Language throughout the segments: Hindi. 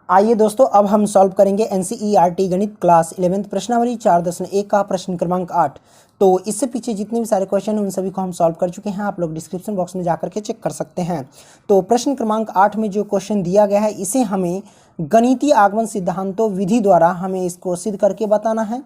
आइए दोस्तों, अब हम सॉल्व करेंगे एनसीईआरटी गणित क्लास 11th प्रश्नावली 4.1 का प्रश्न क्रमांक 8। तो इससे पीछे जितने भी सारे क्वेश्चन हैं उन सभी को हम सॉल्व कर चुके हैं। आप लोग डिस्क्रिप्शन बॉक्स में जाकर के चेक कर सकते हैं। तो प्रश्न क्रमांक 8 में जो क्वेश्चन दिया गया है, इसे हमें गणितीय आगमन सिद्धांतों विधि द्वारा हमें इसको सिद्ध करके बताना है।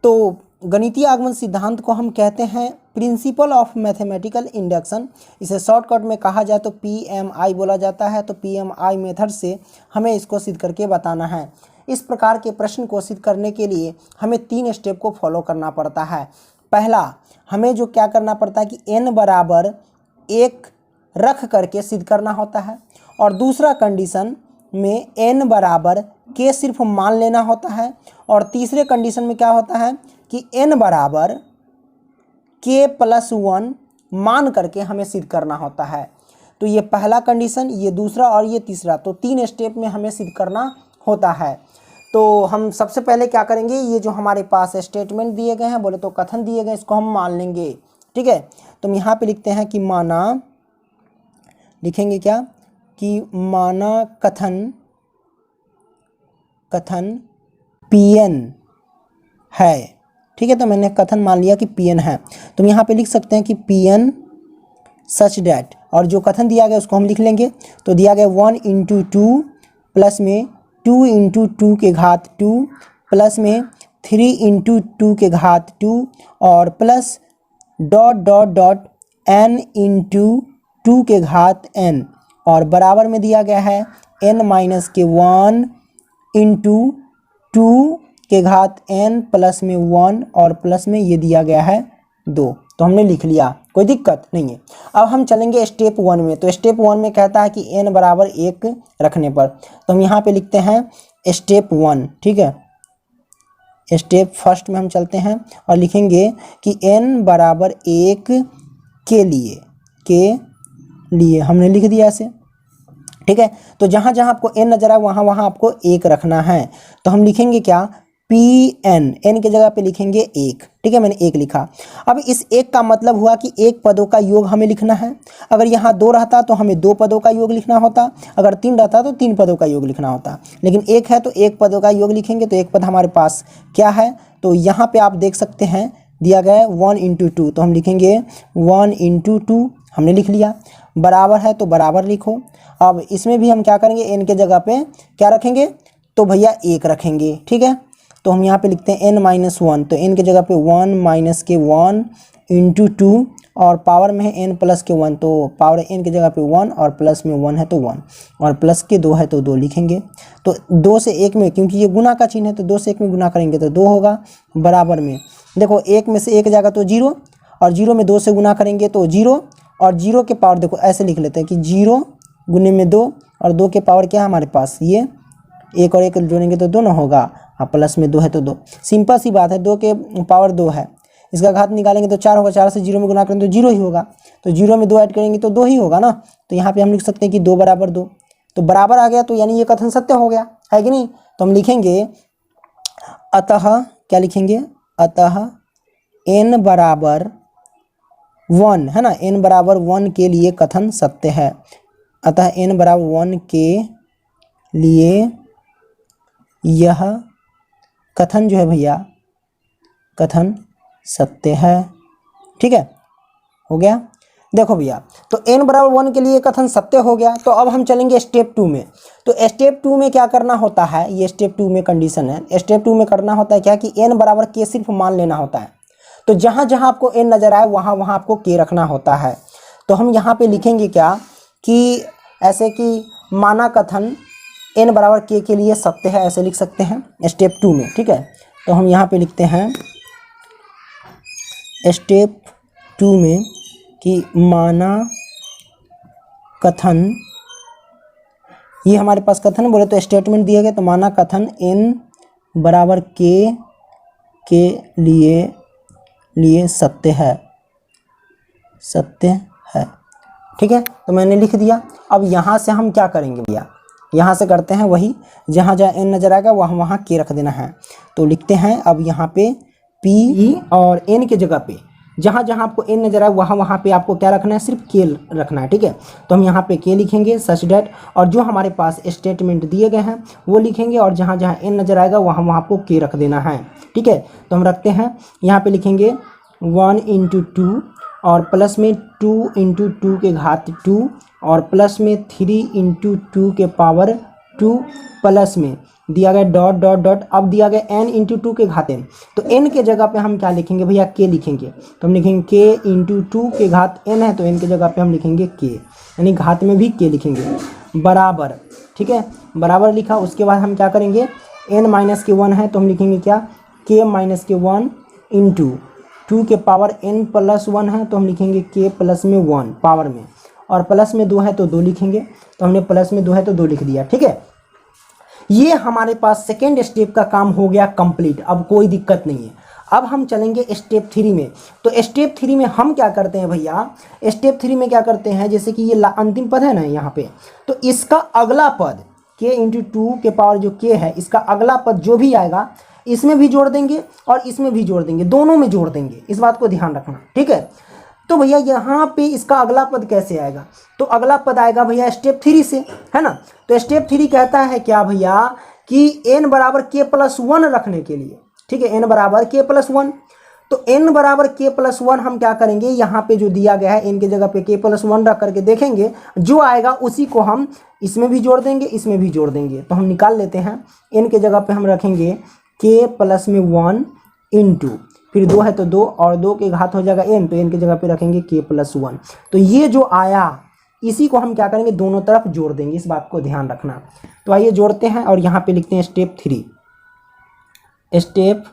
तो गणितीय आगमन सिद्धांत को हम कहते हैं प्रिंसिपल ऑफ मैथमेटिकल इंडक्शन। इसे शॉर्टकट में कहा जाए तो पीएमआई बोला जाता है। तो पीएमआई मेथड से हमें इसको सिद्ध करके बताना है। इस प्रकार के प्रश्न को सिद्ध करने के लिए हमें 3 स्टेप को फॉलो करना पड़ता है। पहला, हमें जो क्या करना पड़ता है कि n बराबर 1 रख करके सिद्ध करना होता है। और दूसरा कंडीशन में n बराबर k सिर्फ मान लेना होता है। और तीसरे कंडीशन में क्या होता है कि n बराबर k + 1 मान करके हमें सिद्ध करना होता है। तो ये पहला कंडीशन, ये दूसरा और ये तीसरा, तो 3 स्टेप में हमें सिद्ध करना होता है। तो हम सबसे पहले क्या करेंगे, ये जो हमारे पास स्टेटमेंट दिए गए हैं, बोले तो कथन दिए गए, इसको हम मान लेंगे। ठीक है, तो हम यहाँ पे लिखते हैं कि माना, लिखेंगे क्या कि माना कथन Pn है। ठीक है, तो मैंने कथन मान लिया कि Pn है। तो हम यहाँ पे लिख सकते हैं कि Pn सच डैट, और जो कथन दिया गया उसको हम लिख लेंगे। तो दिया गया 1 × 2 प्लस में 2 × 2 के घात 2 प्लस में 3 × 2 के घात 2 और प्लस ... n × 2 के घात n, और बराबर में दिया गया है n - के 1 × 2 के घात n प्लस में 1 और प्लस में ये दिया गया है 2। तो हमने लिख लिया, कोई दिक्कत नहीं है। अब हम चलेंगे स्टेप 1 में। तो स्टेप 1 में कहता है कि n बराबर 1 रखने पर, तो हम यहाँ पे लिखते हैं स्टेप 1। ठीक है, स्टेप फर्स्ट में हम चलते हैं और लिखेंगे कि n बराबर 1 के लिए हमने लिख दिया ऐसे। ठीक है, तो जहाँ जहाँ आपको n नजर आए वहाँ वहाँ आपको 1 रखना है। तो हम लिखेंगे क्या, Pn, n के जगह पे लिखेंगे 1। ठीक है, मैंने 1 लिखा। अब इस 1 का मतलब हुआ कि 1 पदों का योग हमें लिखना है। अगर यहाँ 2 रहता तो हमें 2 पदों का योग लिखना होता, अगर 3 रहता तो 3 पदों का योग लिखना होता, लेकिन 1 है तो 1 पदों का योग लिखेंगे। तो 1 पद हमारे पास क्या है, तो यहाँ पे आप देख सकते हैं दिया गया है 1 × 2, तो हम लिखेंगे 1 × 2, हमने लिख लिया। बराबर है तो बराबर लिखो। अब इसमें भी हम क्या करेंगे, n के जगह पे क्या रखेंगे, तो भैया 1 रखेंगे। ठीक है, तो हम यहाँ पे लिखते हैं n - 1, तो n के जगह पे 1 - के 1 × 2 और पावर में है n + के 1, तो पावर n के जगह पे 1 और प्लस में 1 है तो 1 और प्लस के 2 है तो 2 लिखेंगे। तो 2 से 1 में, क्योंकि ये गुना का चिन्ह है, तो 2 से 1 में गुना करेंगे तो 2 होगा। बराबर में देखो 1 में से 1 जाएगा तो 0, और 0 में 2 से गुना करेंगे तो 0, और 0 के पावर देखो ऐसे लिख लेते हैं कि 0 गुने में 2, और 2 के पावर क्या है हमारे पास, ये 1 और 1 जोड़ेंगे तो 2 ना होगा, और प्लस में 2 है तो 2। सिंपल सी बात है, 2 के पावर 2 है, इसका घात निकालेंगे तो 4 होगा, 4 से 0 में गुना करेंगे तो 0 ही होगा, तो 0 में 2 ऐड करेंगे तो 2 ही होगा ना। तो यहाँ पे हम लिख सकते हैं कि 2 बराबर 2, तो बराबर आ गया, तो यानी ये कथन सत्य हो गया, है कि नहीं। तो हम लिखेंगे अतः, क्या लिखेंगे, अतः n बराबर 1 है ना, n बराबर 1 के लिए कथन सत्य है। अतः n बराबर 1 के लिए यह कथन जो है भैया, कथन सत्य है। ठीक है, हो गया। देखो भैया, तो n बराबर 1 के लिए कथन सत्य हो गया। तो अब हम चलेंगे स्टेप 2 में। तो स्टेप 2 में क्या करना होता है, ये स्टेप 2 में कंडीशन है। स्टेप 2 में करना होता है क्या कि n बराबर k सिर्फ मान लेना होता है। तो जहाँ जहाँ आपको n नजर आए वहाँ वहाँ आपको k रखना होता है। तो हम यहाँ पे लिखेंगे क्या कि ऐसे कि माना कथन n बराबर k के लिए सत्य है, ऐसे लिख सकते हैं स्टेप 2 में। ठीक है, तो हम यहाँ पे लिखते हैं स्टेप 2 में कि माना कथन, ये हमारे पास कथन बोले तो स्टेटमेंट दिया गया, तो माना कथन n बराबर k के लिए सत्य है, सत्य है। ठीक है, तो मैंने लिख दिया। अब यहाँ से हम क्या करेंगे भैया, यहाँ से करते हैं वही, जहाँ जहाँ n नजर आएगा वहाँ वहाँ k रख देना है। तो लिखते हैं अब यहाँ पे p और n के जगह पे जहाँ जहाँ आपको n नजर आए वहाँ वहाँ पे आपको क्या रखना है, सिर्फ k रखना है। ठीक है, तो हम यहाँ पे k लिखेंगे सच डेट, और जो हमारे पास स्टेटमेंट दिए गए हैं वो लिखेंगे, और जहाँ जहाँ n नजर आएगा वहाँ वहाँ आपको k रख देना है। ठीक है, तो हम रखते हैं, यहाँ पे लिखेंगे 1 × 2 और प्लस में 2 × 2 के घात 2 और प्लस में 3 × 2 के पावर 2 प्लस में दिया गया डॉट डॉट डॉट, अब दिया गया n × 2 के घात n, तो n के जगह पे हम क्या लिखेंगे भैया, k लिखेंगे। तो हम लिखेंगे k × 2 के घात n है, तो n के जगह पे हम लिखेंगे k, यानी घात में भी k लिखेंगे, बराबर। ठीक है, बराबर लिखा। उसके बाद हम क्या करेंगे, n - 1 है तो हम लिखेंगे क्या, k - 1 × 2 के पावर n + 1 है तो हम लिखेंगे k + में 1 पावर में, और प्लस में 2 है तो 2 लिखेंगे, तो हमने प्लस में 2 है तो 2 लिख दिया। ठीक है, ये हमारे पास सेकेंड स्टेप का काम हो गया कंप्लीट। अब कोई दिक्कत नहीं है। अब हम चलेंगे स्टेप 3 में। तो स्टेप 3 में हम क्या करते हैं भैया, स्टेप 3 में क्या करते हैं, जैसे कि ये अंतिम पद है ना यहाँ पे, तो इसका अगला पद k × 2 के पावर जो k है, इसका अगला पद जो भी आएगा इसमें भी जोड़ देंगे और इसमें भी जोड़ देंगे, दोनों में जोड़ देंगे, इस बात को ध्यान रखना। ठीक है, तो भैया यहाँ पे इसका अगला पद कैसे आएगा, तो अगला पद आएगा भैया स्टेप 3 से, है ना। तो स्टेप 3 कहता है क्या भैया कि n = k + 1 रखने के लिए। ठीक है, n = k + 1, तो n = k + 1 हम क्या करेंगे, यहाँ पे जो दिया गया है n की जगह पे k + 1 रख करके देखेंगे, जो आएगा उसी को हम इसमें भी जोड़ देंगे, इसमें भी जोड़ देंगे। तो हम निकाल लेते हैं, n के जगह पे हम रखेंगे k + में 1 × फिर 2 है तो 2 और 2 के घात हो जाएगा n, तो n की जगह पे रखेंगे k + 1। तो ये जो आया इसी को हम क्या करेंगे, दोनों तरफ जोड़ देंगे, इस बात को ध्यान रखना। तो आइए जोड़ते हैं और यहाँ पे लिखते हैं स्टेप 3, स्टेप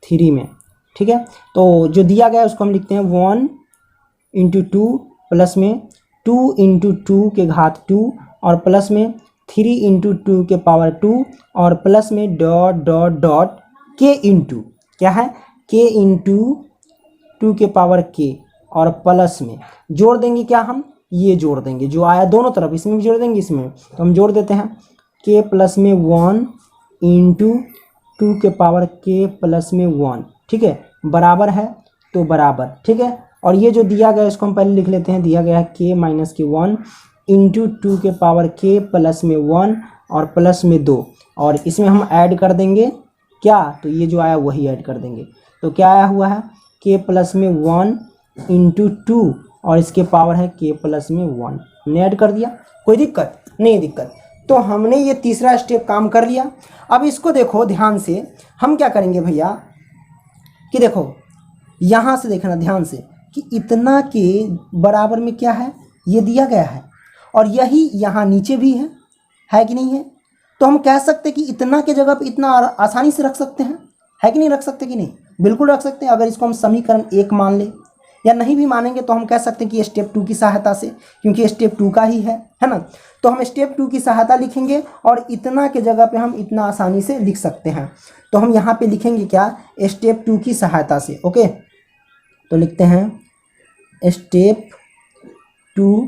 3 में। ठीक है, तो जो दिया गया है उसको हम लिखते हैं 1 × 2 प्लस में 2 × 2 के घात 2 और प्लस में 3 × 2 के पावर 2 और प्लस में डॉट डॉट डॉट k × क्या है, k × 2 के पावर k और प्लस में जोड़ देंगे क्या, हम ये जोड़ देंगे जो आया दोनों तरफ, इसमें भी जोड़ देंगे इसमें, तो हम जोड़ देते हैं k + में 1 × 2 के पावर k + में 1। ठीक है, बराबर है तो बराबर। ठीक है, और ये जो दिया गया इसको हम पहले लिख लेते हैं, दिया गया है k - 1 × 2 के पावर k + में 1 और प्लस में 2, और इसमें हम ऐड कर देंगे क्या, तो ये जो आया वही ऐड कर देंगे। तो क्या आया हुआ है, k + में 1 × 2 और इसके पावर है k + में 1, हमने ऐड कर दिया, कोई दिक्कत नहीं दिक्कत। तो हमने ये तीसरा स्टेप काम कर लिया। अब इसको देखो ध्यान से, हम क्या करेंगे भैया कि देखो यहाँ से देखना ध्यान से कि इतना के बराबर में क्या है, ये दिया गया है, और यही यहाँ नीचे भी है कि नहीं है। तो हम कह सकते कि इतना के जगह पे इतना आसानी से रख सकते हैं, है कि नहीं, रख सकते कि नहीं, बिल्कुल रख सकते हैं। अगर इसको हम समीकरण 1 मान ले, या नहीं भी मानेंगे तो हम कह सकते हैं कि स्टेप 2 की सहायता से, क्योंकि स्टेप 2 का ही है ना। तो हम स्टेप 2 की सहायता लिखेंगे और इतना के जगह पे हम इतना आसानी से लिख सकते हैं। तो हम यहाँ पे लिखेंगे क्या, स्टेप 2 की सहायता से। ओके, तो लिखते हैं स्टेप 2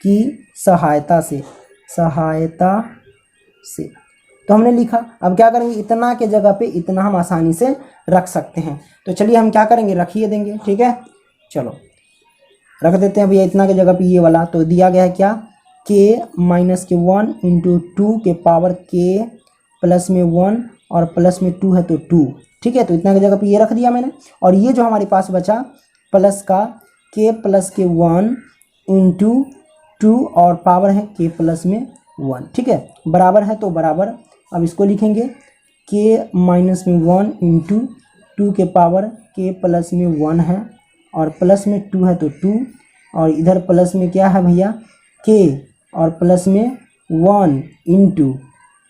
की सहायता से, तो हमने लिखा। अब क्या करेंगे, इतना के जगह पे इतना हम आसानी से रख सकते हैं। तो चलिए हम क्या करेंगे, रखिए देंगे। ठीक है, चलो रख देते हैं भैया इतना के जगह पे ये वाला। तो दिया गया है क्या, k - 1 × 2 के पावर k + में 1 और प्लस में 2 है तो 2। ठीक है, तो इतना की जगह पे ये रख दिया मैंने, और ये जो हमारे पास बचा प्लस का k + के 1 × 2 और पावर है k + में 1। ठीक है, बराबर है तो बराबर। अब इसको लिखेंगे k - में 1 × 2 के पावर k + में 1 है और प्लस में 2 है तो 2, और इधर प्लस में क्या है भैया k और प्लस में 1 ×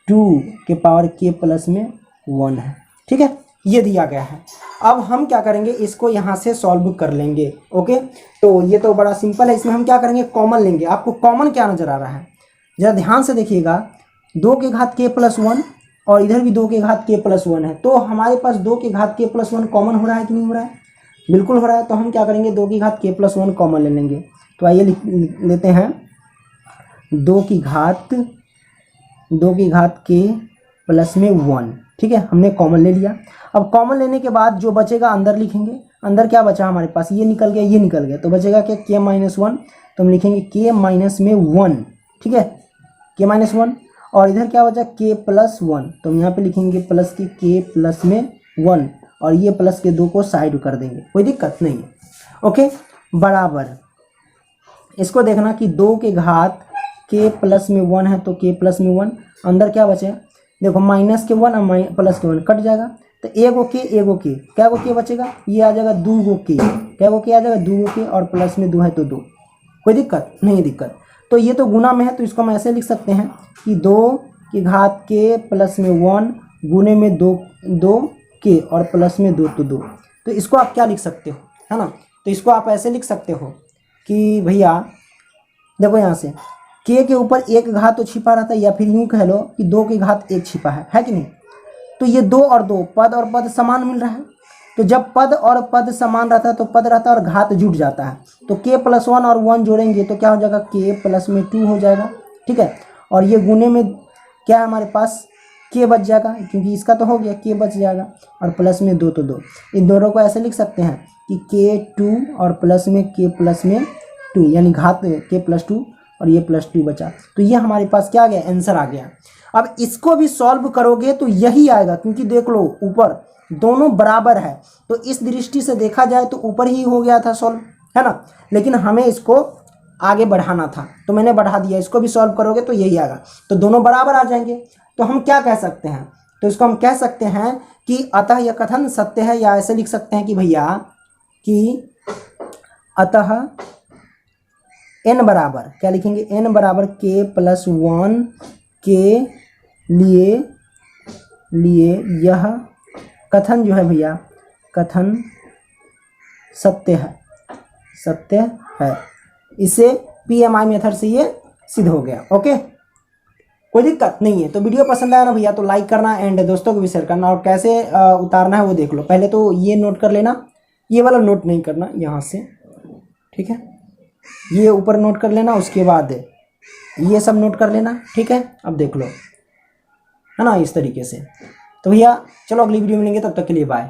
2 के पावर k + में 1 है। ठीक है, ये दिया गया है। अब हम क्या करेंगे, इसको यहाँ से सॉल्व कर लेंगे। ओके, तो ये तो बड़ा सिंपल है। इसमें हम क्या करेंगे, कॉमन लेंगे। आपको कॉमन क्या नज़र आ रहा है, जरा ध्यान से देखिएगा। 2 के घात k + 1 और इधर भी 2 के घात k + 1 है, तो हमारे पास 2 के घात k + 1 कॉमन हो रहा है कि नहीं हो रहा है, बिल्कुल हो रहा है। तो हम क्या करेंगे, 2 की घात k + 1 कॉमन ले लेंगे। तो आइए लिख लेते हैं 2 की घात k + में 1। ठीक है, हमने कॉमन ले लिया। अब कॉमन लेने के बाद जो बचेगा अंदर लिखेंगे, अंदर क्या बचा हमारे पास, ये निकल गया, ये निकल गया, तो बचेगा क्या, k-1, तो हम लिखेंगे k-1, ठीक है, k-1, और इधर क्या बचा k+1, तो हम यहाँ पे लिखेंगे प्लस के k+1, और ये प्लस के 2 को साइड कर देंगे, कोई दिक्कत नहीं है। ओके, बराबर इसको देखना कि 2 के घात k+1 है तो k+1, अंदर क्या बचे, देखो माइनस के 1 और प्लस के 1 कट जाएगा, तो एगो के क्या गो के बचेगा, ये आ जाएगा 2 गो के, क्या गो के आ जाएगा 2 गो के, और प्लस में 2 है तो 2, कोई दिक्कत नहीं, दिक्कत तो ये तो गुना में है, तो इसको हम ऐसे लिख सकते हैं कि 2 के घात k+1 गुने में 2 के और प्लस में 2 तो 2, तो इसको आप क्या लिख सकते हो, है ना, तो इसको आप ऐसे लिख सकते हो कि भैया देखो यहाँ से k के ऊपर 1 घात तो छिपा रहता है, या फिर यूँ कह लो कि 2 के घात 1 छिपा है कि नहीं, तो ये 2 और 2 पद और पद समान मिल रहा है, तो जब पद और पद समान रहता है तो पद रहता है और घात जुट जाता है, तो k+1 और 1 जोड़ेंगे तो क्या हो जाएगा, k+2 हो जाएगा, ठीक है, और ये गुने में क्या है हमारे पास, k बच जाएगा, क्योंकि इसका तो हो गया, k बच जाएगा, और प्लस में 2 तो 2, इन दोनों को ऐसे लिख सकते हैं कि k2 और प्लस में k+2, यानी घात k+2 और ये +2 बचा, तो ये हमारे पास क्या आ गया, आंसर आ गया। अब इसको भी सॉल्व करोगे तो यही आएगा, क्योंकि देख लो ऊपर दोनों बराबर है, तो इस दृष्टि से देखा जाए तो ऊपर ही हो गया था सॉल्व, है ना, लेकिन हमें इसको आगे बढ़ाना था तो मैंने बढ़ा दिया, इसको भी सॉल्व करोगे तो यही आएगा, तो दोनों बराबर आ जाएंगे, तो हम क्या कह सकते हैं, तो इसको हम कह सकते हैं कि अतः यह कथन सत्य है, या ऐसे लिख सकते हैं कि भैया कि अतः n बराबर क्या लिखेंगे, n बराबर k+1 के लिए यह कथन जो है भैया, कथन सत्य है, इसे PMI मेथड से ये सिद्ध हो गया। ओके, कोई दिक्कत नहीं है। तो वीडियो पसंद आया ना भैया तो लाइक करना एंड दोस्तों को भी शेयर करना, और कैसे उतारना है वो देख लो। पहले तो ये नोट कर लेना, ये वाला नोट नहीं करना यहाँ से, ठीक है, ये ऊपर नोट कर लेना, उसके बाद ये सब नोट कर लेना, ठीक है। अब देख लो, है ना, इस तरीके से। तो भैया चलो अगली वीडियो में मिलेंगे, तब तक के लिए बाय।